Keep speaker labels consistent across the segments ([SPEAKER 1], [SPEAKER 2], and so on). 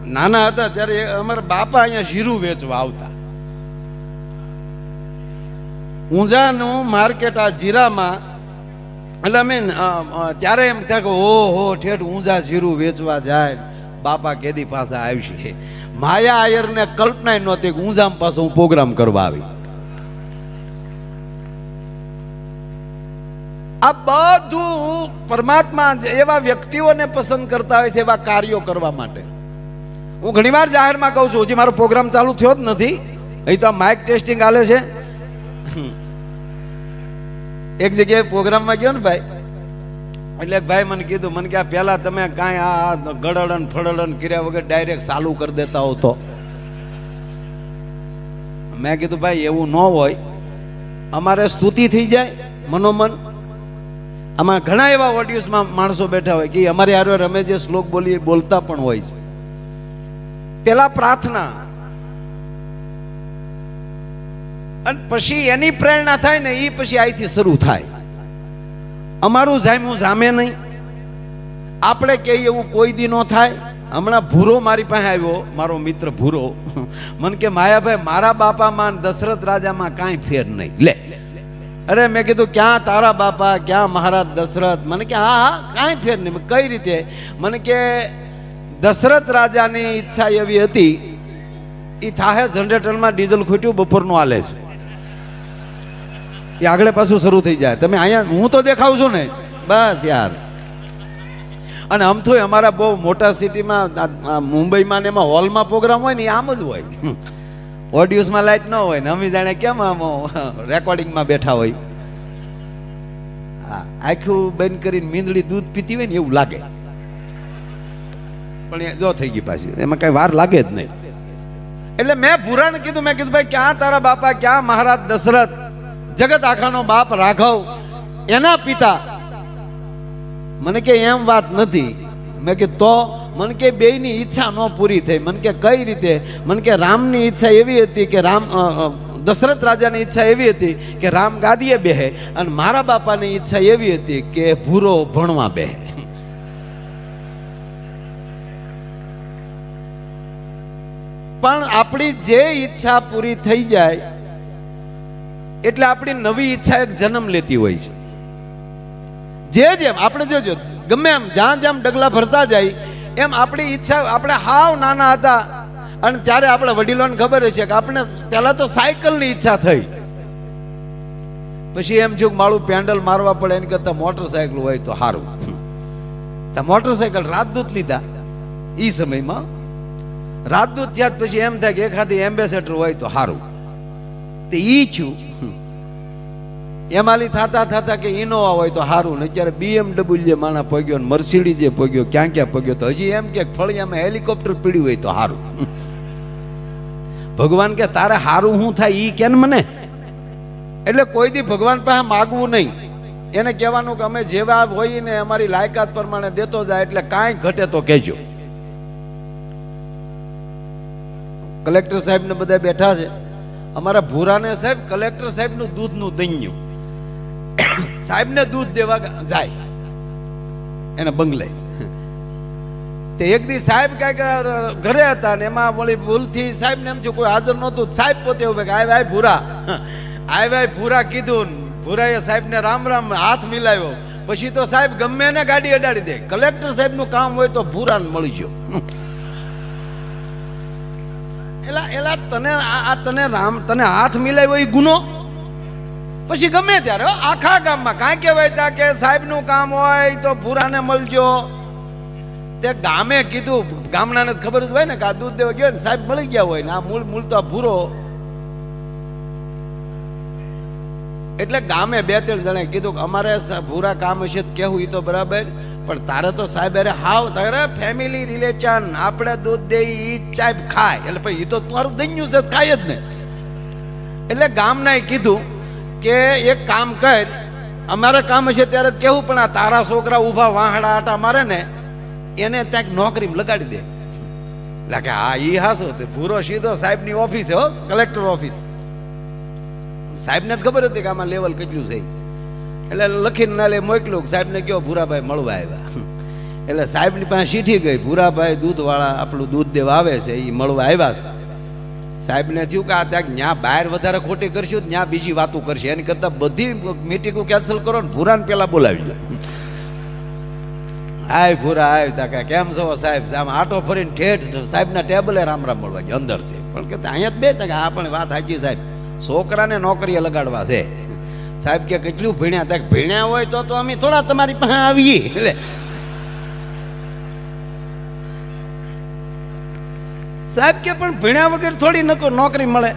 [SPEAKER 1] નાના હતા ત્યારે અમારા બાપા અહીંયા જીરું વેચવા આવતા. ઊંઝાનું માર્કેટ આ જીરામાં, એટલે અમે ત્યારે એમ થાય કે ઓહો ઠેઠ ઊંઝા જીરું વેચવા જાય, બાપા કેદી પાછા આવશે. માયા આયરને કલ્પના નહોતી કે ઊંઝામ પાછો હું પ્રોગ્રામ કરવા આવી. આ બધું પરમાત્મા એવા વ્યક્તિઓને પસંદ કરતા હોય છે એવા કાર્યો કરવા માટે. હું ઘણીવાર જાહેરમાં કહું છું, હજી મારો પ્રોગ્રામ ચાલુ થયો જ નથી, અહીં તો આ માઇક ટેસ્ટિંગ હાલે છે. એક જગ્યાએ પ્રોગ્રામમાં ગયો ને ભાઈ, એટલે એક ભાઈ મને કીધું, મને કે આ પહેલા તમે કાંઈ આ ગળડન ફળડન કર્યા વગર ડાયરેક્ટ ચાલુ કરી દેતા હો તો. મેં કીધું ભાઈ એવું ન હોય, અમારે સ્તુતિ થઈ જાય મનોમન. આમાં ઘણા એવા ઓડિયન્સમાં માણસો બેઠા હોય કે અમારે યાર અમે જે શ્લોક બોલતા પણ હોય છે. પેલા પ્રાર્થના, અને પછી એની પ્રેરણા થાય ને એ પછી અહીંથી શરૂ થાય. અમારું જામ્યું જામે નહીં, આપણે કહીએ એવું કોઈ દી ન થાય. હમણાં ભૂરો મારી પાસે આવ્યો, મારો મિત્ર ભૂરો, મને કે માયાભાઈ મારા બાપામાં દશરથ રાજામાં કાંઈ ફેર નહીં. લે અરે મેં કીધું ક્યાં તારા બાપા, ક્યાં મહારાજ દશરથ? મને કે હા હા કાંઈ ફેર નહીં. કઈ રીતે? મને કે દશરથ રાજાની ઈચ્છા એવી હતી, એ થાહે જનરેટરમાં ડીઝલ ખૂટ્યું બપોરનું હાલે છે, એ આગળ પાછું શરૂ થઈ જાય. તમે અહીંયા હું તો દેખાવ છું ને બસ યાર. અને આમ તો અમારા બહુ મોટા સિટીમાં મુંબઈમાં ને એમાં હોલમાં પ્રોગ્રામ હોય ને એ આમ જ હોય, ઓડિયોસમાં લાઈટ ન હોય ને અમે જાણે કેમ આમ રેકોર્ડિંગમાં બેઠા હોય. હા, આખું બંધ કરીને મીંદડી દૂધ પીતી હોય ને એવું લાગે, પણ એ જો થઈ ગઈ પાછી, એમાં કઈ વાર લાગે જ નહીં. એટલે મેં ભૂરાને કીધું, મેં કીધું ભાઈ ક્યાં તારા બાપા, ક્યાં મહારાજ દશરથ, જગત આખાનો બાપ રાઘવ, એના પિતા? મને કે એમ વાત નથી. મેં કે તો? મને કે બેયની ઈચ્છા ન પૂરી થઈ. મને કે કઈ રીતે? મને કે રામની ઈચ્છા એવી હતી કે દશરથ રાજાની ઈચ્છા એવી હતી કે રામ ગાદીએ બેહે, અને મારા બાપાની ઈચ્છા એવી હતી કે ભૂરો ભણવા બેહે. પણ આપણી જે ઈચ્છા પૂરી થઈ જાય એટલે આપણી નવી ઈચ્છા એક જન્મ લેતી હોય છે. જેમ આપણે જોજો, ગમે એમ જ્યાં જ્યાં ડગલા ભરતા જાય એમ આપણી ઈચ્છા, આપણે હાવ નાના હતા અને ત્યારે આપણે વડીલોને ખબર છે કે આપણે પહેલા તો સાયકલની ઈચ્છા થઈ, પછી એમ જો મારું પેન્ડલ મારવા પડે એની કરતા મોટરસાયકલ હોય તો સારું. મોટરસાયકલ રાજદૂત લીધા એ સમયમાં. રાજદૂત થયા પછી એમ થાય કે એખાદી એમ્બેસેડર હોય તો સારું, તે ઈ છું. એમાલી થતા થતા કે ઇનોવા હોય તો સારું ને અત્યારે BMW જે માણા પગ્યો ને મર્સિડીઝ જે પગ્યો, ક્યાં ક્યાં પગ્યો, તો હજી એમ કે ફળિયામાં હેલિકોપ્ટર પીડ્યું હોય તો સારું. ભગવાન કે તારે સારું શું થાય ઈ કે મને. એટલે કોઈ દી ભગવાન પાસે માગવું નહીં, એને કહેવાનું કે અમે જેવા હોઈએ ને અમારી લાયકાત પ્રમાણે દેતો જાય, એટલે કાંઈ ઘટે તો કહેજો. કલેક્ટર સાહેબ ને બધા બેઠા છે, અમારા ભૂરાને સાહેબ કલેક્ટર સાહેબ નું દૂધનું દૈન્યું, સાહેબ ને દૂધ દેવા જાય એને બંગલે. તે એક દી સાહેબ કઈક ઘરે હતા ને એમાં વળી ભૂલથી સાહેબ ને એમ છું કોઈ હાજર નહોતું, સાહેબ પોતે ઉભે કે આય ભૂરા, આય ભૂરા કીધું. ભૂરાએ સાહેબ ને રામ રામ હાથ મિલાવ્યો. પછી તો સાહેબ ગમે એને ગાડી અડાડી દે. કલેક્ટર સાહેબ નું કામ હોય તો ભૂરાને મળી ગયો. એલા તને હાથ મિલાવ્યો એ ગુનો? પછી ગમે ત્યારે આખા ગામમાં કાંઈ કહેવાય તા કે સાહેબ નું કામ હોય તો ભૂરાને મળજો. તે ગામે કીધું, ગામડાને ખબર જ હોય ને કે આ દૂધ દેવા ગયો ને સાહેબ મળી ગયા હોય ને આ મૂળ તો ભૂરો. એટલે ગામે 2-3 જણે કીધું કે અમારે ભૂરા કામ હશે તો કેવું, એ તો બરાબર, પણ તારે તો સાહેબ અરે હાવ તારે ફેમિલી રિલેશન, આપણે દૂધ દે ઈ ચાય ખાય, એટલે પછી એ તો તારું દૈન્યું છે ખાય જ ને. એટલે ગામનાએ કીધું કે એક કામ કર, અમારે કામ હશે ત્યારે કેવું, પણ આ તારા છોકરા ઊભા વાહડા આટા મારે ને એને ત્યાં નોકરી લગાડી દે. એટલે કે હા ઈ હાસો. પૂરો સીધો સાહેબની ઓફિસે, હો કલેક્ટર ઓફિસ. સાહેબને જ ખબર હતી કે આમાં લેવલ કેટલું છે, એટલે લખીને નાલે મોકલ્યું. સાહેબને કયો ભૂરાભાઈ મળવા આવ્યા. એટલે સાહેબની પાસે ચીઠી ગઈ, ભૂરાભાઈ દૂધવાળા આપણું દૂધ દેવા આવે છે, એ મળવા આવ્યા છે. સાહેબને થયું કે આ ત્યાં ત્યાં બહાર વધારે ખોટી કરશું ત્યાં બીજી વાતો કરશે, એની કરતાં બધી મીટિંગો કેન્સલ કરો ને ભૂરાને પહેલાં બોલાવી લો. આય ભૂરા આવ તા કે કેમ છો સાહેબ? આમ આટો ફરીને ઠેઠ સાહેબના ટેબલે રામ રામ મળવા ગયો અંદરથી. પણ કે અહીંયા જ બે તા કે આ પણ વાત સાચી સાહેબ, છોકરાને નોકરીએ લગાડવા છે. સાહેબ કે કેટલું ભણ્યા? ત્યાં ભણ્યા હોય તો અમે થોડા તમારી પાસે આવીએ. એટલે સાહેબ કે પણ ભણ્યા વગર થોડી નોકરી મળે.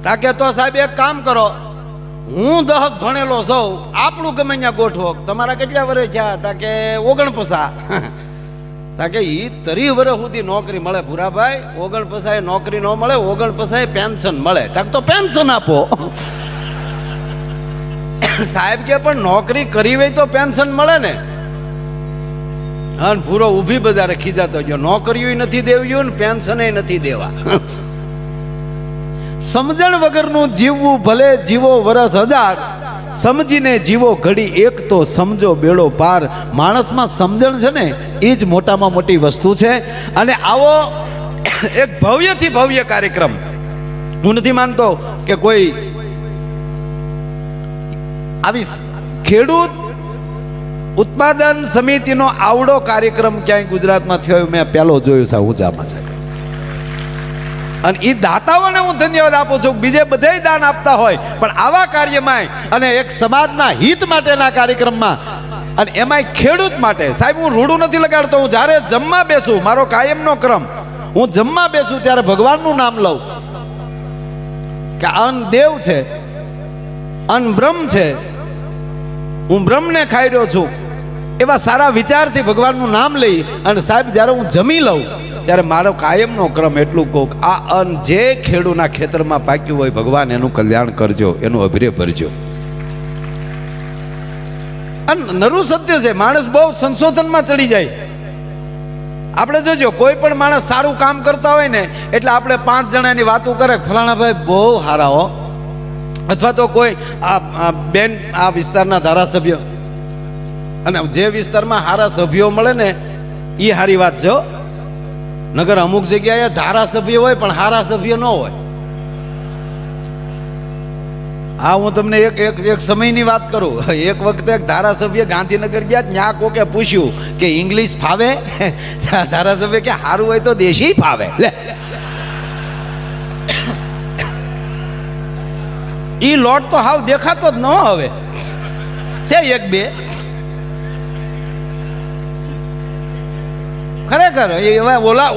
[SPEAKER 1] તાકે તો સાહેબ એક કામ કરો, હું 10 ભણેલો સૌ, આપણું ગમે ત્યાં ગોઠવો. તમારા કેટલા વર્ષ થયા? તા કે 49. તા કે ઈ 30 વર્ષ સુધી નોકરી મળે ભૂરાભાઈ, 49 નોકરી ન મળે, 49 પેન્શન મળે. તાક તો પેન્શન આપો. સાહેબ કે પણ નોકરી કરી હોય તો પેન્શન મળે ને. હા, ભૂરો ઊભી બજારે ખીજાતો ગયો, નોકરીઓ નથી દેવી ને પેન્શન નથી દેવા. સમજણ વગરનું જીવવું ભલે જીવો વરસ 1000, સમજીને જીવો ઘડી એક તો સમજો બેડો પાર. માણસમાં સમજણ છે ને એ જ મોટામાં મોટી વસ્તુ છે. અને આવો એક ભવ્યથી ભવ્ય કાર્યક્રમ, હું નથી માનતો કે કોઈ આવી ખેડૂત ઉત્પાદન સમિતિનો આવડો કાર્યક્રમ ક્યાંય ગુજરાતમાં થયો મેં પહેલો જોયો છે ઊંચામાં સાહેબ. અને એ દાતાઓને હું ધન્યવાદ આપું છું. બીજે બધે દાન આપતા હોય, પણ આવા કાર્યમાં અને એક સમાજના હિત માટેના કાર્યક્રમમાં, અને એમાંય ખેડૂત માટે. સાહેબ હું રૂડું નથી લગાડતો, હું જ્યારે જમવા બેસું, મારો કાયમનો ક્રમ, હું જમવા બેસું ત્યારે ભગવાનનું નામ લઉં કે અન્ન દેવ છે, અન્ન બ્રહ્મ છે, હું બ્રહ્મને ખાઈ રહ્યો છું. એવા સારા વિચારથી ભગવાનનું નામ લઈ અને સાહેબ જ્યારે હું જમી લઉં ત્યારે મારો કાયમનો ક્રમ એટલું કહું, આ અન્ન જે ખેડૂના ખેતરમાં પાક્યું હોય, ભગવાન એનું કલ્યાણ કરજો, એનું અભિરે ભરજો. અને નરું સત્ય છે, માણસ બહુ સંશોધનમાં ચડી જાય. આપણે જોજો, કોઈ પણ માણસ સારું કામ કરતા હોય ને એટલે આપણે 5 જણાની વાતો કરે, ફલાણા ભાઈ બહુ સારા હો, અથવા તો કોઈ આ બેન આ વિસ્તારના ધારાસભ્ય, અને જે વિસ્તારમાં સારા સભ્યો મળે ને એ સારી વાત છે. નગર અમુક જગ્યાએ ધારાસભ્ય હોય પણ સારા સભ્ય ન હોય. હા, હું તમને એક સમયની વાત કરું. એક વખતે એક ધારાસભ્ય ગાંધીનગર ગયા, ત્યાં કોકે પૂછ્યું કે ઇંગ્લિશ ફાવે? ધારાસભ્ય કે સારું હોય તો દેશી ફાવે. ઈ લોટ તો હાવ દેખાતો જ ન હવે છે, એક બે ખરેખર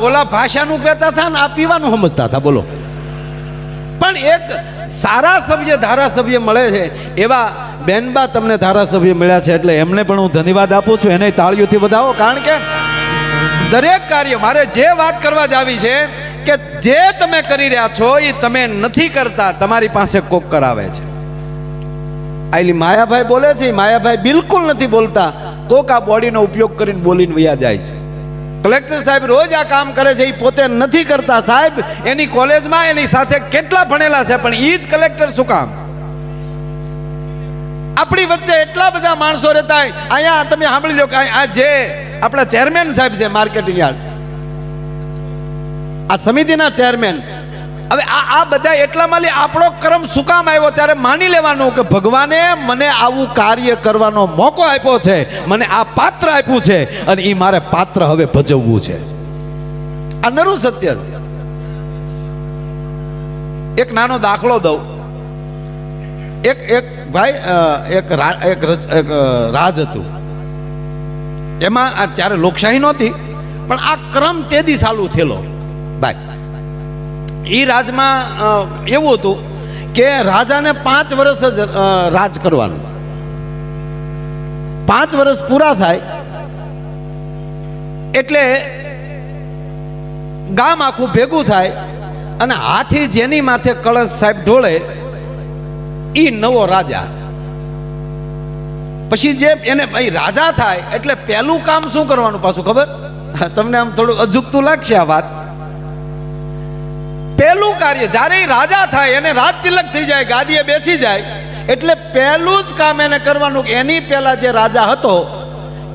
[SPEAKER 1] ઓલા ભાષાનું કહેતા હતા ને આ પીવાનું સમજતા હતા. બોલો, પણ એક સારા સભ્ય ધારાસભ્ય મળે છે. એવા બેનબા તમને ધારાસભ્ય મળ્યા છે એટલે એમને પણ હું ધન્યવાદ આપું છું. એને તાળીઓથી વધાવો, કારણ કે દરેક કાર્ય મારે જે વાત કરવા જ આવી છે કે જે તમે કરી રહ્યા છો એ તમે નથી કરતા, તમારી પાસે કોક કરાવે છે. આલી માયાભાઈ બોલે છે, માયાભાઈ બિલકુલ નથી બોલતા, કોક આ બોડીનો ઉપયોગ કરીને બોલીને વયા જાય છે. કલેક્ટર સાહેબ રોજ આ કામ કરે છે, એ પોતે નથી કરતા. સાહેબ એની કોલેજમાં એની સાથે કેટલા ભણેલા છે, પણ એ જ કલેક્ટર શું કામ? આપણી વચ્ચે એટલા બધા માણસો રહેતા હોય. અહીંયા તમે સાંભળી લો કે આ જે આપણા ચેરમેન સાહેબ છે માર્કેટિંગ યાર્ડ, આ સમિતિના ચેરમેન, હવે આ બધા એટલામાં આપણો ક્રમ શું કામ આવ્યો? ત્યારે માની લેવાનું કે ભગવાને મને આવું કાર્ય કરવાનો મોકો આપ્યો છે, મને આ પાત્ર આપ્યું છે, અને એ મારે પાત્ર હવે ભજવવું છે. આ નરું સત્ય છે. એક નાનો દાખલો દઉં. એક ભાઈ એક રાજ હતું, એમાં ત્યારે લોકશાહી નહોતી, પણ આ ક્રમ તેદી ચાલુ થયેલો. ભાઈ એ રાજમાં એવું હતું કે રાજાને 5 વર્ષ જ રાજ કરવાનું. 5 વર્ષ પૂરા થાય એટલે ગામ આખું ભેગું થાય અને હાથી જેની માથે કળશ સાહેબ ઢોળે એ નવો રાજા. પછી જે એને ભાઈ રાજા થાય એટલે પહેલું કામ શું કરવાનું પાછું ખબર? તમને આમ થોડું અજુગતું લાગશે આ વાત. પહેલું કાર્ય જ્યારે રાજા થાય, એને રાજ તિલક થઈ જાય, ગાદીએ બેસી જાય, એટલે પહેલું જ કામ એને કરવાનું કે એની પહેલા જે રાજા હતો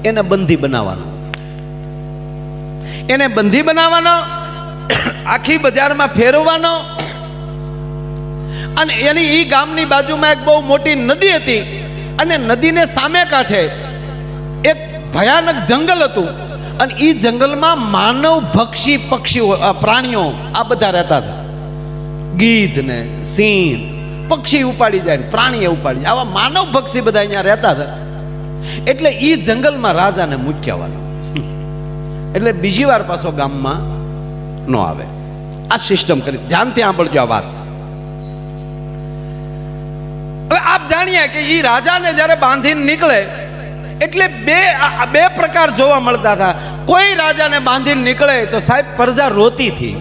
[SPEAKER 1] એને બંધી બનાવવાનો, એને બંધી બનાવવાનો, આખી બજારમાં ફેરવવાનો. અને એની ઈ ગામની બાજુમાં એક બહુ મોટી નદી હતી અને નદીને સામે કાંઠે એક ભયાનક જંગલ હતું. અને ઈ જંગલમાં માનવ ભક્ષી પક્ષીઓ, પ્રાણીઓ આ બધા રહેતા હતા. ગીધ ને સિંહ, પક્ષી ઉપાડી જાય, પ્રાણીએ ઉપાડી જાય, આવા માનવ ભક્ષી બધા અહીંયા રહેતા હતા. એટલે ઈ જંગલમાં રાજાને મૂક્યાવાનો, એટલે બીજી વાર પાછો ગામમાં ન આવે. આ સિસ્ટમ કરી, ધ્યાનથી સાંભળજો આ વાત. હવે આપ જાણીએ કે ઈ રાજાને જ્યારે બાંધીને નીકળે એટલે બે પ્રકાર જોવા મળતા હતા. કોઈ રાજાને બાંધીને નીકળે તો સાહેબ પ્રજા રોતી હતી,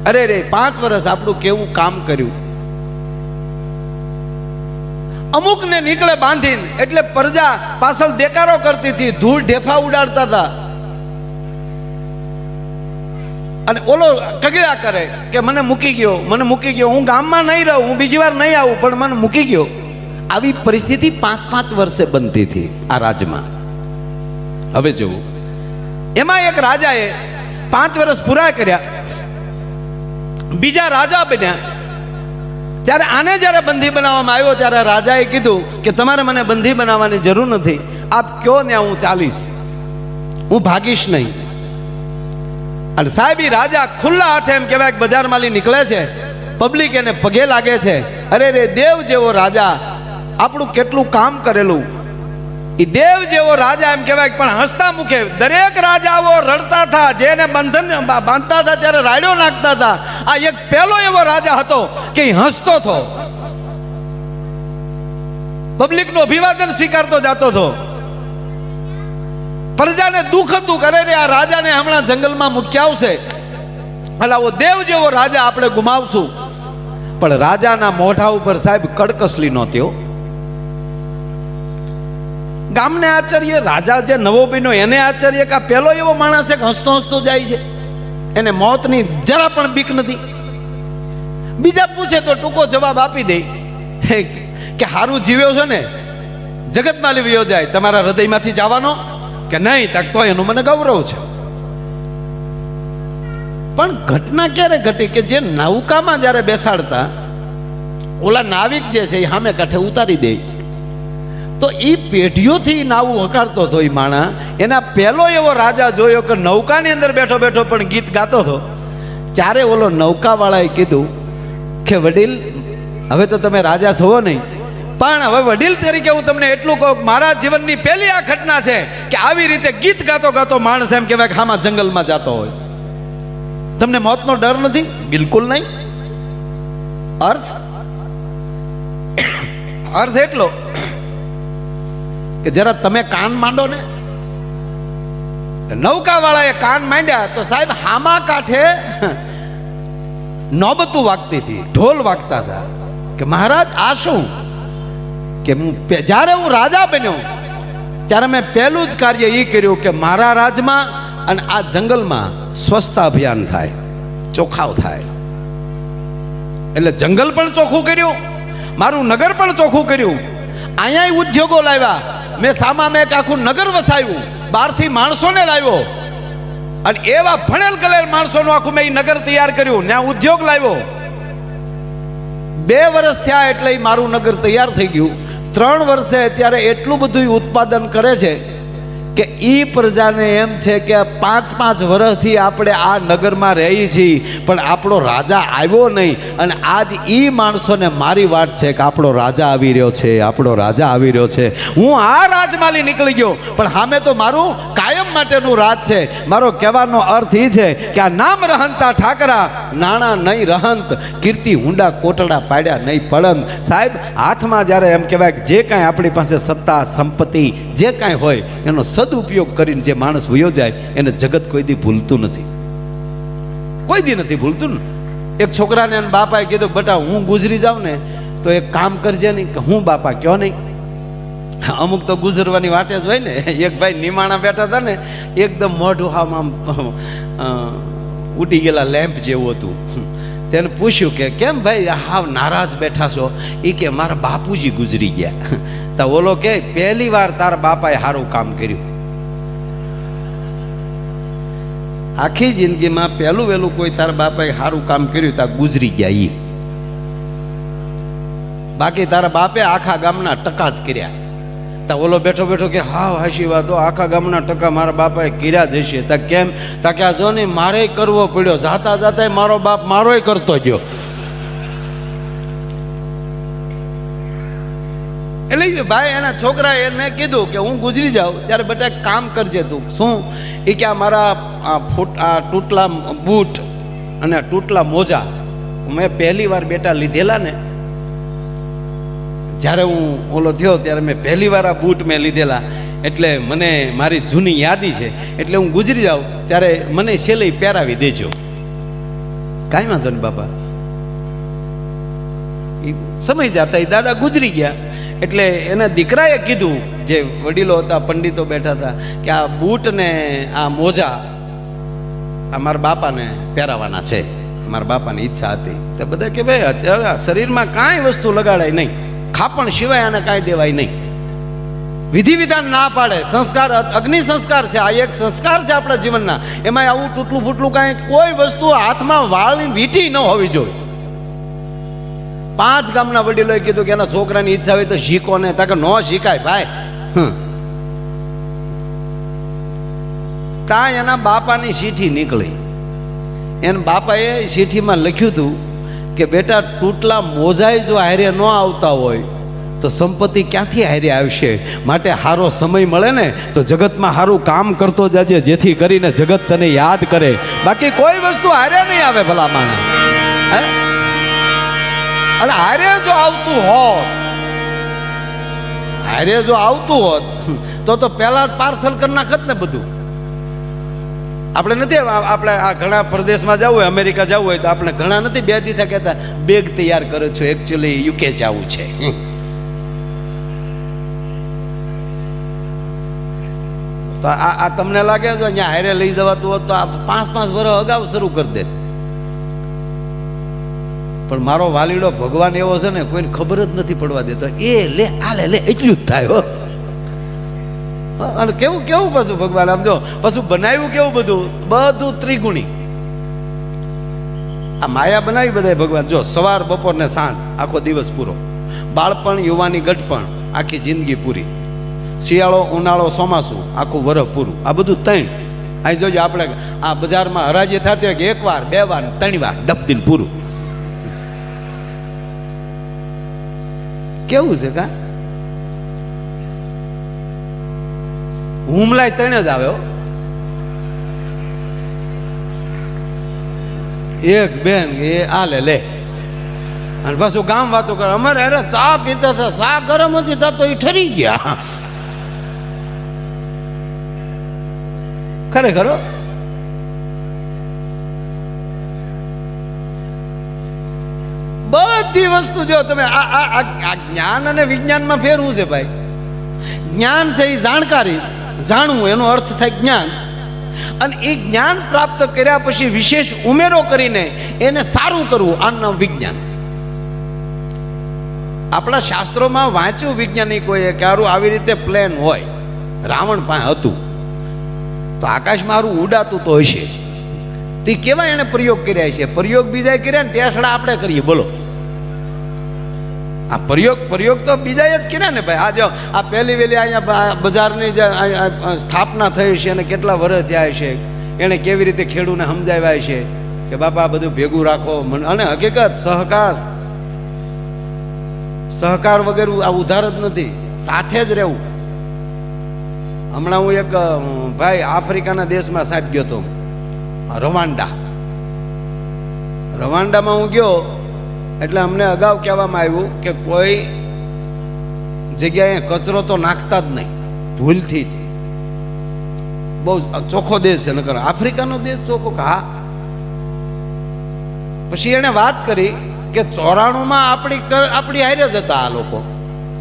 [SPEAKER 1] અરે રે 5 વર્ષ આપણું કેવું કામ કર્યું. અમુક ને નીકળે બાંધીને એટલે પ્રજા પાછળ દેકારો કરતી હતી, ધૂળ ઢેફા ઉડાડતા હતા. અને ઓલો કગળ્યા કરે કે મને મૂકી ગયો, હું ગામમાં નહીં રહું, હું બીજી વાર નહીં આવું, પણ મને મૂકી ગયો. આવી પરિસ્થિતિ 5-5 વર્ષે બનતી હતી આ રાજમાં. હવે જોવું, એમાં એક રાજાએ 5 વર્ષ પૂરા કર્યા, બીજા રાજા બન્યા. ત્યારે આને જ્યારે બંધી બનાવવામાં આવ્યો ત્યારે રાજાએ કીધું કે તમારે મને બંધી બનાવવાની જરૂર નથી, આપ કયો ને હું ચાલીશ, હું ભાગીશ નહીં. અને સાહેબ ઈ રાજા ખુલ્લા હાથે એમ કહેવાય કે બજારમાંથી નીકળે છે, પબ્લિક એને પગે લાગે છે. અરે રે દેવ જેવો રાજા, આપણું કેટલું કામ કરેલું. એ દેવ જેવો રાજા એમ કહેવાય, પણ હસતા મુખે. દરેક રાજાઓ રડતા હતા, જેને બંધન બાંધતા હતા ત્યારે રાડ્યો નાખતા હતા. આ એક પહેલો એવો રાજા હતો કે હસતો હતો, પબ્લિકનું અભિવાદન સ્વીકારતો જતો હતો. પ્રજાને દુઃખ હતું, કરે રે આ રાજાને હમણાં જંગલમાં મૂક્યા આવશે, અલાવો દેવ જેવો રાજા આપણે ગુમાવશું. પણ રાજાના મોઢા ઉપર સાહેબ કડકસલી નહોતી. ગામને આશ્ચર્ય, રાજા જે નવો બન્યો એને આશ્ચર્ય કે આ પેલો એવો માણસ છે કે હસતો હસતો જાય છે, એને મોતની જરા પણ બીક નથી. બીજા પૂછે તો ટૂંકો જવાબ આપી દે કે હારું જીવ્યો છો ને, જગતમાં લીવ્યો જાય, તમારા હૃદયમાંથી જવાનો કે નહીં, તક તો એનું મને ગૌરવ છે. પણ ઘટના ક્યારે ઘટી કે જે નૌકામાં જ્યારે બેસાડતા ઓલા નાવિક જે છે એ સામે કાંઠે ઉતારી દે, તો એ પેઢીઓથી નાવું હકારતો હતો. એ માણા એના પહેલો એવો રાજા જોયો કે નૌકાની અંદર બેઠો બેઠો પણ ગીત ગાતો હતો. ત્યારે ઓલો નૌકાવાળાએ કીધું કે વડીલ, હવે તો તમે રાજા છો નહીં, પણ હવે વડીલ તરીકે હું તમને એટલું કહું, મારા જીવનની પહેલી આ ઘટના છે કે આવી રીતે ગીત ગાતો ગાતો માણસ એમ કહેવાય કે હામાં જંગલમાં જતો હોય. તમને મોતનો ડર નથી? બિલકુલ નહીં. અર્થ એટલો કે જરા તમે કાન માંડો ને. નૌકાવાળાએ કાન માંડ્યા તો સાહેબ હામા કાંઠે નોબતું વાગતી હતી, ઢોલ વાગતા હતા કે મહારાજ આ શું, કે જ્યારે હું રાજા બન્યો ત્યારે મેં પહેલું જ કાર્ય એ કર્યું કે મારા રાજમાં અને આ જંગલમાં સ્વચ્છતા અભિયાન થાય, ચોખાવ થાય. એટલે જંગલ પણ ચોખ્ખું કર્યું, મારું નગર પણ ચોખ્ખું કર્યું. અહીંયા ઉદ્યોગો લાવ્યા, મેં સામા મેં એક આખું નગર વસાવ્યું, બહારથી માણસોને લાવ્યો અને એવા ભણેલ ગલેલ માણસોનું આખું મેં નગર તૈયાર કર્યું, ત્યાં ઉદ્યોગ લાવ્યો. 2 વર્ષ થયા એટલે મારું નગર તૈયાર થઈ ગયું. 3 વર્ષે અત્યારે એટલું બધું ઉત્પાદન કરે છે કે ઈ પ્રજાને એમ છે કે 5-5 વર્ષથી આપણે આ નગરમાં રહીએ છીએ પણ આપણો રાજા આવ્યો નહીં. અને આજ ઈ માણસોને મારી વાત છે કે આપણો રાજા આવી રહ્યો છે, આપણો રાજા આવી રહ્યો છે. હું આ રાજમાંથી નીકળી ગયો પણ સામે તો મારું કાયમ માટેનું રાજ છે. મારો કહેવાનો અર્થ એ છે કે આ નામ રહંતા ઠાકરા, નાણા નહીં રહંત, કીર્તિ હુંડા કોટડા પાડ્યા નહીં પડંત. સાહેબ હાથમાં જ્યારે એમ કહેવાય કે જે કાંઈ આપણી પાસે સત્તા સંપત્તિ જે કાંઈ હોય એનો સદુપયોગ કરીને જે માણસ વયો જાય એને જગત કોઈ દી ભૂલતું નથી, કોઈ દી નથી ભૂલતું ને. એક છોકરાને એના બાપાએ કીધું બેટા હું ગુજરી જાઉં ને તો એક કામ કરજે નહીં. કે હું બાપા કયો નહીં. અમુક તો ગુજરવાની વાટે જ હોય ને. એક ભાઈ નિમાણા બેઠા હતા ને, એકદમ મોઢું આમ ઉડી ગયેલા લેમ્પ જેવું હતું. તેને પૂછ્યું કે કેમ ભાઈ હાવ નારાજ બેઠા છો? એ કે મારા બાપુજી ગુજરી ગયા. તો ઓલો કે પહેલી વાર તારા બાપાએ સારું કામ કર્યું. આખી જિંદગીમાં પહેલું વહેલું કોઈ તારા બાપાએ સારું કામ કર્યું ત્યાં ગુજરી ગયા એ. બાકી તારા બાપે આખા ગામના ટકા જ કર્યા. તા ઓલો બેઠો બેઠો કે હા હાશી વાતો આખા ગામના ટકા મારા બાપાએ કર્યા જ હશે. તા કેમ? તા કે આ જો ને મારે કરવો પડ્યો, જાતા જાતા મારો બાપ મારોય કરતો ગયો. એટલે ભાઈ એના છોકરા એને કીધું કે હું ગુજરી જાઉં ત્યારે બેટા કામ કરજે તું. શું? એ કે મારા આ તૂટલા બૂટ અને તૂટલા મોજા મેં પહેલી વાર બેટા લીધેલા ને, જ્યારે હું ઓલો થયો ત્યારે મેં પહેલી વાર આ બૂટ મેં લીધેલા, એટલે મને મારી જૂની યાદી છે. એટલે હું ગુજરી જાઉં ત્યારે મને છેલ્લે પહેરાવી દેજો. કાંઈ વાંધો નહીં બાપા. એ સમય જતા એ દાદા ગુજરી ગયા. એટલે એના દીકરાએ કીધું, જે વડીલો હતા, પંડિતો બેઠા હતા, કે આ બૂટ ને આ મોજા આ મારા બાપાને પહેરાવાના છે. મારા બાપાની ઈચ્છા હતી. તો બધા કે ભાઈ અત્યારે શરીરમાં કાંઈ વસ્તુ લગાડાય નહીં, ખાપણ સિવાય આને કાંઈ દેવાય નહીં. વિધિ વિધાન ના પાડે. સંસ્કાર અગ્નિ સંસ્કાર છે. આ એક સંસ્કાર છે આપણા જીવનના. એમાં આવું તૂટલું ફૂટલું કાંઈ કોઈ વસ્તુ હાથમાં વાળની વીંટી ન હોવી જોઈએ. 5 ગામના વડીલોએ કીધું કે એના છોકરાની ઈચ્છા હોય તો શીખો ને. તાકે ન શીખાય ભાઈ. ત્યાં એના બાપાની ચીઠી નીકળી. એના બાપાએ ચીઠીમાં લખ્યું હતું કે બેટા તૂટલા મોજાય જો હારે ન આવતા હોય તો સંપત્તિ ક્યાંથી હારે આવશે. માટે સારો સમય મળે ને તો જગતમાં સારું કામ કરતો જાજે, જેથી કરીને જગત તને યાદ કરે. બાકી કોઈ વસ્તુ હારે નહીં આવે ભલા માણસ. અને હારે જો આવતું હોત, હારે જો આવતું હોત તો પહેલા પાર્સલ કરી નાખત ને બધું. આપણે નથી, આપણે આ ઘણા પ્રદેશમાં જવું હોય, અમેરિકા જવું હોય તો આપણે ઘણા નથી 2 દી કહેતા બેગ તૈયાર કરો છો, એકચ્યુઅલી યુકે જવું છે. તો આ તમને લાગે છે અહીંયા હારે લઈ જવાતું હોત તો આ 5-5 વર્ષ અગાઉ શરૂ કરી દે. પણ મારો વાલીડો ભગવાન એવો છે ને, કોઈને ખબર જ નથી પડવા દેતો. એ લે આ લે એટલું જ થાય હો. અને કેવું કેવું પાછું ભગવાન આમ જો પાછું બનાવ્યું કેવું બધું ત્રિગુણી. આ માયા બનાવી બધા ભગવાન. જો સવાર બપોર ને સાંજ આખો દિવસ પૂરો, બાળપણ યુવાની ગઢપણ આખી જિંદગી પૂરી, શિયાળો ઉનાળો ચોમાસું આખું વરસ પૂરું. આ બધું 3. અહીં જોજો આપણે આ બજારમાં હરાજી થતી હોય કે 1 વાર 2 વાર 3 વાર ડબદીન પૂરું. કેવું છે કા? હુમલાય 3 જ આવે. એક બેન એ આ લે અને પાછું ગામ વાતો કરે. અમારે અરે ચા પીતા હતા, ચા ગરમ હતી તો એ ઠરી ગયા. ખરેખર બધી વસ્તુ જો તમે આ જ્ઞાન અને વિજ્ઞાનમાં ફેર શું છે ભાઈ? જ્ઞાન છે એ જાણકારી, જાણવું એનો અર્થ થાય જ્ઞાન. અને એ જ્ઞાન પ્રાપ્ત કર્યા પછી વિશેષ ઉમેરો કરીને એને સારું કરવું, આનું નામ વિજ્ઞાન. આપણા શાસ્ત્રોમાં વાંચ્યું વૈજ્ઞાનિકોએ કે આરું આવી રીતે પ્લેન હોય, રાવણ પાસે હતું તો આકાશમાં આરું ઉડાતું તો હશે. તે કેવા એને પ્રયોગ કર્યા છે? પ્રયોગ બીજા કર્યા ને ટેસડા આપણે કરીએ. બોલો, આ પ્રયોગ તો બીજાએ જ કર્યા ને ભાઈ. આ જો આ પહેલી વહેલી અહીંયા બજારની જે સ્થાપના થઈ છે અને કેટલા વર્ષ થયા છે, એને કેવી રીતે ખેડૂને સમજાવ્યા છે કે બાપા આ બધું ભેગું રાખો. અને હકીકત સહકાર વગેરે આ ઉધાર જ નથી, સાથે જ રહેવું. હમણાં હું એક ભાઈ આફ્રિકાના દેશમાં સાહેબ ગયો હતો, રવાંડામાં હું ગયો એટલે અમને અગાઉ કહેવામાં આવ્યું કે કોઈ જગ્યાએ કચરો તો નાખતા જ નહીં, ભૂલથી. બહુ ચોખ્ખો દેશ છે, નકર આફ્રિકાનો દેશ ચોખ્ખો. હા, પછી એને વાત કરી કે 94માં આપણી હારે જ હતા આ લોકો.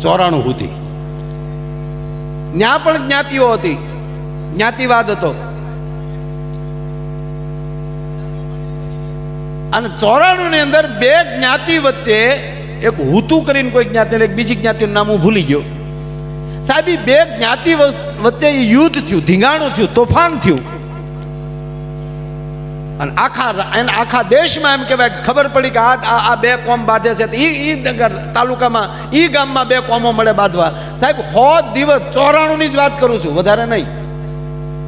[SPEAKER 1] 94 સુધી ત્યાં પણ જ્ઞાતિઓ હતી, જ્ઞાતિવાદ હતો. અને 94 ની અંદર 2 જ્ઞાતિ વચ્ચે, એક હુતુ કરીને કોઈ જ્ઞાતિ, એક બીજી જ્ઞાતિનું નામ હું ભૂલી ગયો સાહેબ. 2 જ્ઞાતિ વચ્ચે યુદ્ધ થયું, ધીંગાણું થયું, તોફાન થયું. અને આખા દેશમાં એમ કહેવાય ખબર પડી કે આ બે કોમ બાંધે છે. ઈ તાલુકામાં ઈ ગામમાં બે કોમો મળે બાંધવા. સાહેબ 100 દિવસ 94 ની જ વાત કરું છું, વધારે નહીં.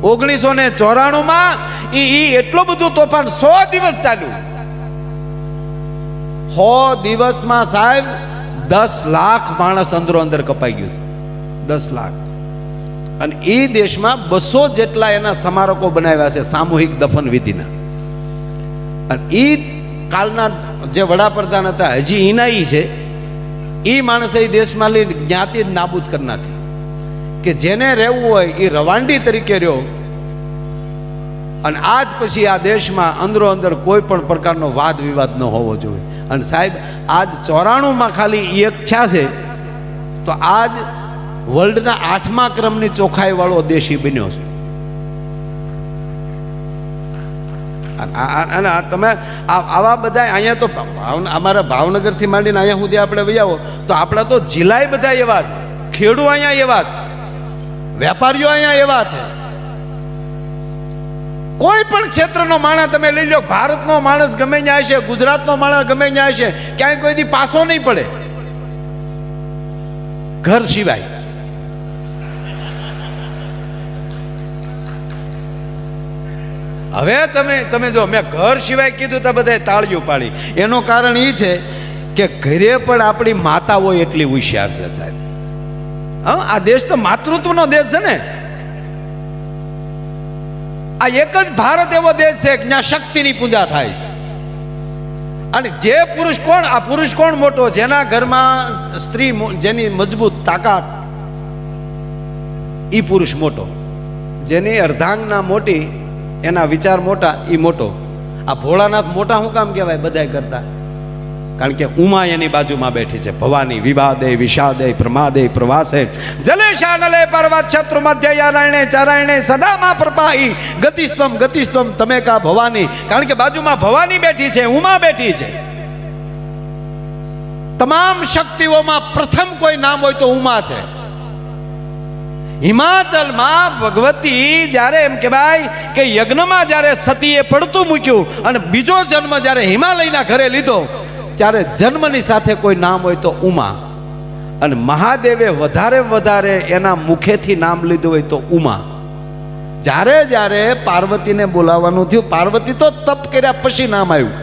[SPEAKER 1] 1994માં ઈ એટલું બધું તોફાન 100 દિવસ ચાલ્યું. 100 દિવસમાં સાહેબ 10 લાખ માણસ અંદરો અંદર કપાઈ ગયું છે. 10 લાખ. અને એ દેશમાં 200 જેટલા એના સ્મારકો બનાવ્યા છે સામૂહિક દફન વિધિના. અને એ કાલના જે વડાપ્રધાન હતા હજી ઈનાઈ છે, એ માણસે એ દેશમાં લઈ જ્ઞાતિ જ નાબૂદ કરી નાખી કે જેને રહેવું હોય એ રવાંડી તરીકે રહ્યો. અને આજ પછી આ દેશમાં અંદરો અંદર કોઈ પણ પ્રકારનો વાદ વિવાદ ન હોવો જોઈએ. અને સાહેબ આજ 94માં ખાલી એક ઈચ્છા છે તો આજ વર્લ્ડના 8મા ક્રમની ચોખ્ખાઈ વાળો દેશી બન્યો છે. અને તમે આવા બધા અહીંયા તો અમારા ભાવનગરથી માંડીને અહીંયા સુધી આપણે વહી આવો તો આપણા તો જિલ્લાય બધા એવા છે, ખેડૂ અહીંયા એવા છે, વેપારીઓ અહીંયા એવા છે. કોઈ પણ ક્ષેત્રનો માણસ તમે લઈ લો, ભારતનો માણસ ગમે ત્યાં હશે, ગુજરાતનો માણસ ગમે ત્યાં હશે, ક્યાંય કોઈ દી પાછો નહીં પડે ઘર સિવાય. હવે તમે જો મેં ઘર સિવાય કીધું તો બધાય તાળીઓ પાડી. એનું કારણ એ છે કે ઘરે પણ આપણી માતાઓ એટલી હોશિયાર છે સાહેબ. હા, આ દેશ તો માતૃત્વનો દેશ છે ને. આ એક જ ભારત એવો દેશ છે કે જ્યાં શક્તિની પૂજા થાય છે. અને જે પુરુષ કોણ, આ પુરુષ કોણ મોટો? જેના ઘરમાં સ્ત્રી, જેની મજબૂત તાકાત, ઈ પુરુષ મોટો. જેની અર્ધાંગના મોટી, એના વિચાર મોટા, ઈ મોટો. આ ભોળાનાથ મોટા શું કામ કહેવાય બધાય કરતા? કારણ કે ઉમા એની બાજુમાં બેઠી છે. ભવાની વિવાદે વિષાદે પ્રમાદે પ્રવાસે જલે શાનલે પર્વત શત્રુ મધ્ય યારાયણે ચારાયણે સદામાં પ્રપાહી ગતિસ્તમ ગતિસ્તમ તમે કા ભવાની. કારણ કે બાજુમાં ભવાની બેઠી છે, ઉમા બેઠી છે. તમામ શક્તિઓમાં પ્રથમ કોઈ નામ હોય તો ઉમા છે. હિમાચલમાં ભગવતી જ્યારે એમ કહેવાય કે યજ્ઞમાં જ્યારે સતીએ પડતું મૂક્યું અને બીજો જન્મ જ્યારે હિમાલયના ઘરે લીધો, ત્યારે જન્મની સાથે કોઈ નામ હોય તો ઉમા. અને મહાદેવે વધારે એના મુખેથી નામ લીધું હોય તો ઉમા. જ્યારે પાર્વતીને બોલાવવાનું થયું, પાર્વતી તો તપ કર્યા પછી નામ આવ્યું,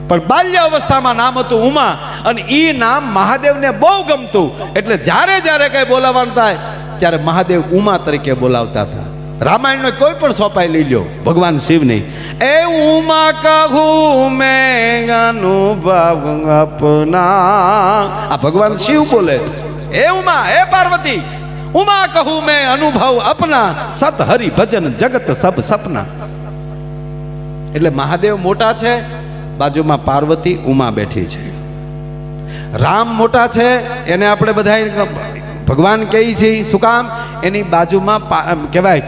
[SPEAKER 1] પણ બાલ્ય અવસ્થામાં નામ હતું ઉમા. અને એ નામ મહાદેવને બહુ ગમતું, એટલે જ્યારે કઈ બોલાવવાનું થાય ત્યારે મહાદેવ ઉમા તરીકે બોલાવતા હતા. રામાયણનો કોઈ પણ સોપાઈ લઈ લ્યો, ભગવાન શિવની એ ઉમા કહું મેં અનુભવ અપના, આ ભગવાન શિવ બોલે. એ ઉમા, એ પાર્વતી, ઉમા કહું મેં અનુભવ અપના, સત હરિ ભજન જગત સબ સપના. એટલે મહાદેવ મોટા છે, બાજુમાં પાર્વતી ઉમા બેઠી છે. રામ મોટા છે, એને આપણે બધા ભગવાન કહી છે. શું કામ? એની બાજુમાં કહેવાય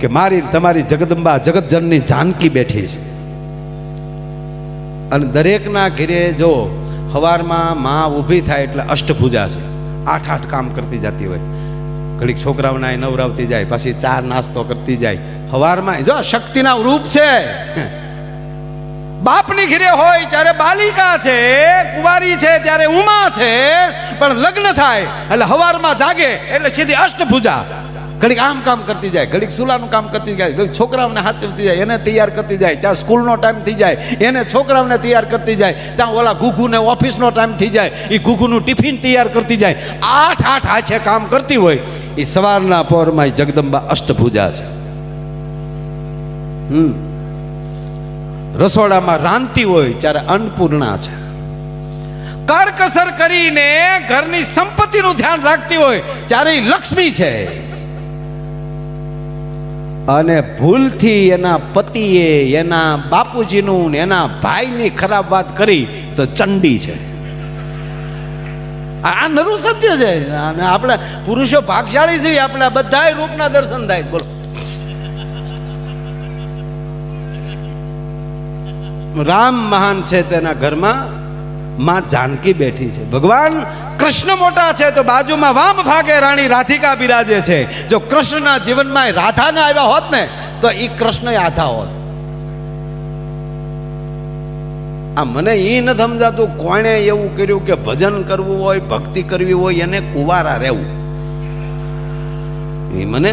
[SPEAKER 1] કે મારી તમારી જગદંબા જગતજનની જાનકી બેઠી છે. અને દરેકના ઘરે જો સવારમાં માં ઊભી થાય એટલે અષ્ટભુજા છે. 8 કામ કરતી જતી હોય. ઘડીક છોકરાઓને નવરાવતી જાય, પછી ચા નાસ્તો કરતી જાય. સવારમાં જો શક્તિના રૂપ છે. બાપની ઘરે હોય ત્યારે બાલિકા છે, કુંવારી છે ત્યારે ઉમા છે, પણ લગ્ન થાય એટલે હવારમાં જાગે એટલે સીધી અષ્ટભુજા. ઘડીક આમ કામ કરતી જાય, ઘડીક સુલાનું કામ કરતી જાય, ઘડીક છોકરાઓને હાચવતી જાય, એને તૈયાર કરતી જાય, ત્યાં સ્કૂલનો ટાઈમ થઈ જાય એને છોકરાઓને તૈયાર કરતી જાય, ત્યાં ઓલા ઘૂઘુને ઓફિસનો ટાઈમ થઈ જાય એ ઘૂઘુનું ટિફિન તૈયાર કરતી જાય. 8 હાથે કામ કરતી હોય. એ સવારના પહોરમાં જગદંબા અષ્ટભુજા છે. રસોડામાં રાંધતી હોય ત્યારે અન્નપૂર્ણા છે. કરકસર કરીને ઘરની સંપત્તિનું ધ્યાન રાખતી હોય ત્યારે લક્ષ્મી છે. અને ભૂલથી એના પતિએ એના બાપુજીનું એના ભાઈની ખરાબ વાત કરી તો ચંડી છે. આ નરું સત્ય છે. અને આપણે પુરુષો ભાગશાળી છીએ, આપણે બધા રૂપના દર્શન થાય. બોલો, રામ મહાન છે, તેના ઘરમાં માં જાનકી બેઠી છે. ભગવાન કૃષ્ણ મોટા છે તો બાજુમાં વામ ભાગે રાણી રાધિકા બિરાજે છે. જો કૃષ્ણના જીવનમાં રાધાને આવ્યા હોત ને તો એ કૃષ્ણ આધા હોત. આ મને એ નથી સમજાતું કોણે એવું કર્યું કે ભજન કરવું હોય ભક્તિ કરવી હોય એને કુંવારા રહેવું. એ મને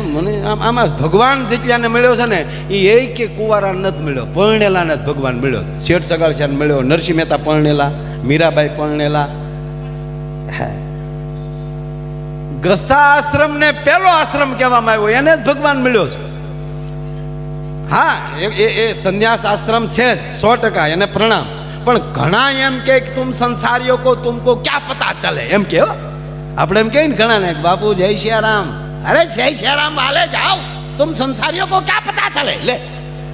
[SPEAKER 1] આમાં ભગવાન જેટલાને મળ્યો છે ને એ કે કુંવારા નથી મળ્યો, પરણેલાને જ ભગવાન મળ્યો છે. શેઠ સગાળચાને મળ્યો, નરસિંહ મહેતા પરણેલા, મીરાબાઈ પરણેલા. ગ્રસ્થાશ્રમ ને પેલો આશ્રમ કહેવામાં આવ્યો, એને જ ભગવાન મળ્યો છે. હા, એ સંન્યાસ આશ્રમ છે 100%, એને પ્રણામ. પણ ઘણા એમ કે તુમ સંસારીઓ કો તુમકો ક્યાં પતા ચલે એમ કે. આપણે એમ કહીએ ને ઘણા ને બાપુ જય સિયારામ, અરે જય સિયારામ વાલે જાઓ, તુમ સંસારીઓ કો ક્યાં પતા ચલે. લે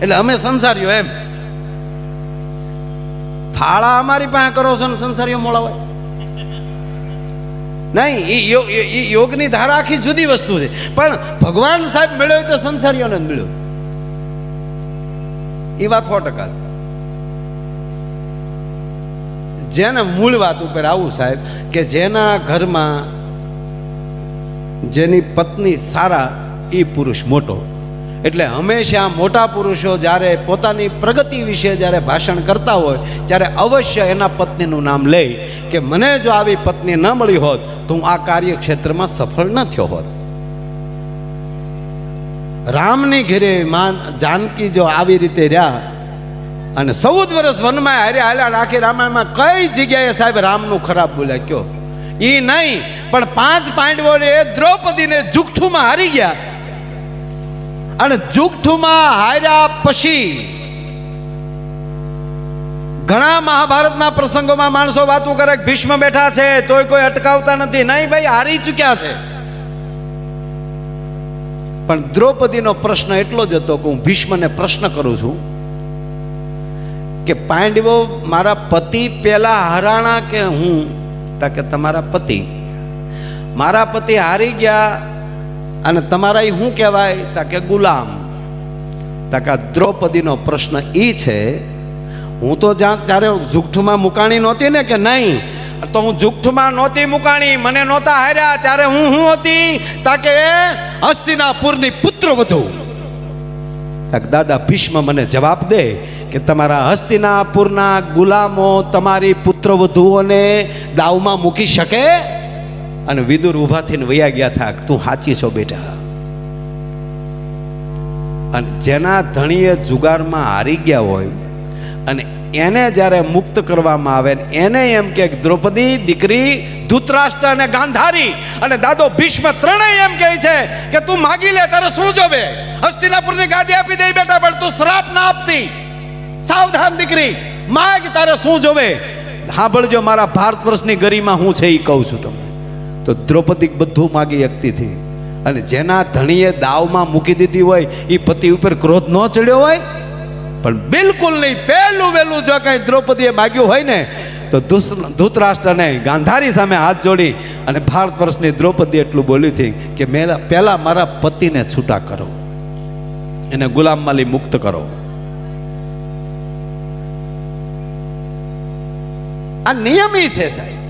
[SPEAKER 1] એટલે અમે સંસારીઓ એમ ફાળા અમારી પાસે કરો છો ને સંસારીઓ મોળા હોય નહીં. એ યોગની ધારા આખી જુદી વસ્તુ છે. પણ ભગવાન સાહેબ મળ્યો તો સંસારીઓને જ મળ્યો એ વાત 100%. જેને મૂળ વાત ઉપર આવું સાહેબ કે જેના ઘરમાં જેની પત્ની સારા એ પુરુષ મોટો. એટલે હંમેશા મોટા પુરુષો જ્યારે પોતાની પ્રગતિ વિશે જ્યારે ભાષણ કરતા હોય ત્યારે અવશ્ય એના પત્નીનું નામ લે કે મને જો આવી પત્ની ન મળી હોત તો હું આ કાર્યક્ષેત્રમાં સફળ ન થયો હોત. રામની ઘરે માં જાનકી જો આવી રીતે રહ્યા અને 14 વર્ષ વનમાં હાલ્યા, આખી રામાયણમાં કઈ જગ્યાએ સાહેબ રામનું ખરાબ બોલ્યા કયો? એ નહીં, પણ 5 પાંડવોને દ્રૌપદીને જુઠ્ઠુમાં હારી ગયા. અને જુઠ્ઠુમાં હાર્યા પછી ઘણા મહાભારતના પ્રસંગોમાં માણસો વાતો કરે કે ભીષ્મ બેઠા છે તોય કોઈ અટકાવતા નથી. નહીં ભાઈ, હારી ચૂક્યા છે. પણ દ્રૌપદીનો પ્રશ્ન એટલો જ હતો કે હું ભીષ્મને પ્રશ્ન કરું છું કે પાંડવો મારા પતિ પેલા હરાણા કે હું? તા કે તમારા પતિ. મારા પતિ હારી ગયા અને તમારા એ શું કહેવાય? તા કે ગુલામ. તા કે દ્રૌપદીનો પ્રશ્ન એ છે, હું તો ત્યારે જુઠ્ઠુમાં મુકાણી નહોતી ને કે નહીં? તો હું જુઠ્ઠુમાં નહોતી મુકાણી, મને નહોતા હાર્યા ત્યારે હું હતી? તા કે હસ્તિનાપુરની પુત્ર વધુ. તા કે દાદા ભીષ્મ મને જવાબ દે કે તમારા હસ્તિનાપુરના ગુલામો તમારી પુત્ર વધુઓને દાવમાં મૂકી શકે? અને વિદુર ઊભા થઈને વયા ગયા થા, તું સાચી છો બેટા. અને જેના ધણીએ જુગારમાં હારી ગયા હોય અને એને જ્યારે મુક્ત કરવામાં આવે એને એમ કે દ્રૌપદી દીકરી ધૃતરાષ્ટ્ર અને ગાંધારી અને દાદો ભીષ્મ ત્રણેય એમ કહે છે કે તું માગી લે, તારે શું જોવે? હસ્તિનાપુરની ગાદી આપી દે બેટા, પણ તું શ્રાપ ના આપતી. સાવધાન દીકરી, માગ, તારે શું જોવે? સાંભળજો, મારા ભારત વર્ષની ગરિમા હું છે એ કહું છું તમને. તો દ્રૌપદી બધું માગી શકતી હતી. અને જેના ધણીએ દાવમાં મૂકી દીધી હોય એ પતિ ઉપર ક્રોધ ન ચડ્યો હોય? પણ બિલકુલ નહીં. પહેલું વહેલું જો કઈ દ્રૌપદીએ માગ્યું હોય ને તો ધૃતરાષ્ટ્રને ગાંધારી સામે હાથ જોડી અને ભારત વર્ષની દ્રૌપદી એટલું બોલી હતી કે પહેલા મારા પતિને છૂટા કરો, એને ગુલામમાંથી મુક્ત કરો. આ નિયમ છે સાહેબ.